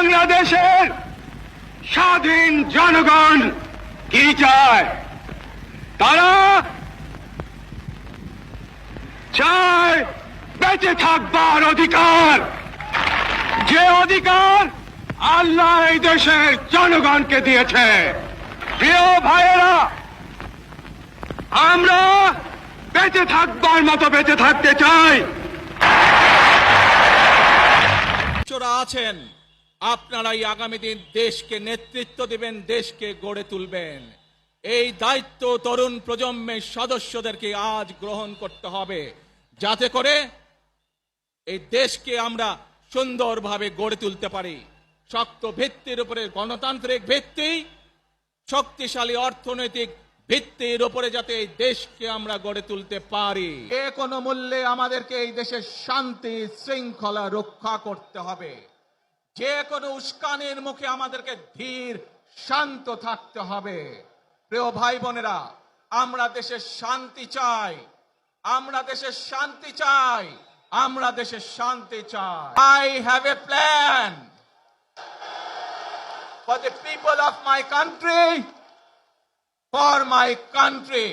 বাংলাদেশের স্বাধীন জনগণ কি চায়? তারা চায় বেঁচে থাকবার অধিকার, যে অধিকার আল্লাহ এই দেশের জনগণকে দিয়েছে। প্রিয় ভাইয়েরা, আমরা বেঁচে থাকবার মতো বেঁচে থাকতে চাই। আছেন আপনারাই আগামী দিন দেশকে নেতৃত্ব দিবেন, দেশকে গড়ে তুলবেন। এই দায়িত্ব তরুণ প্রজন্মের সদস্যদেরকে আজ গ্রহণ করতে হবে, যাতে করে এই দেশকে আমরা সুন্দরভাবে গড়ে তুলতে পারি। শক্ত ভিত্তির উপরে, গণতান্ত্রিক ভিত্তি, শক্তিশালী অর্থনৈতিক ভিত্তির উপরে যাতে এই দেশকে আমরা গড়ে তুলতে পারি। যে কোনো মূল্যে আমাদেরকে এই দেশের শান্তি শৃঙ্খলা রক্ষা করতে হবে। যে কোনো উস্কানির মুখে আমাদেরকে ধীর শান্ত থাকতে হবে। প্রিয় ভাই বোনেরা, আমরা দেশের শান্তি চাই, আমরা দেশের শান্তি চাই, আমরা দেশের শান্তি চাই। I have a plan for the people of my country, for my country.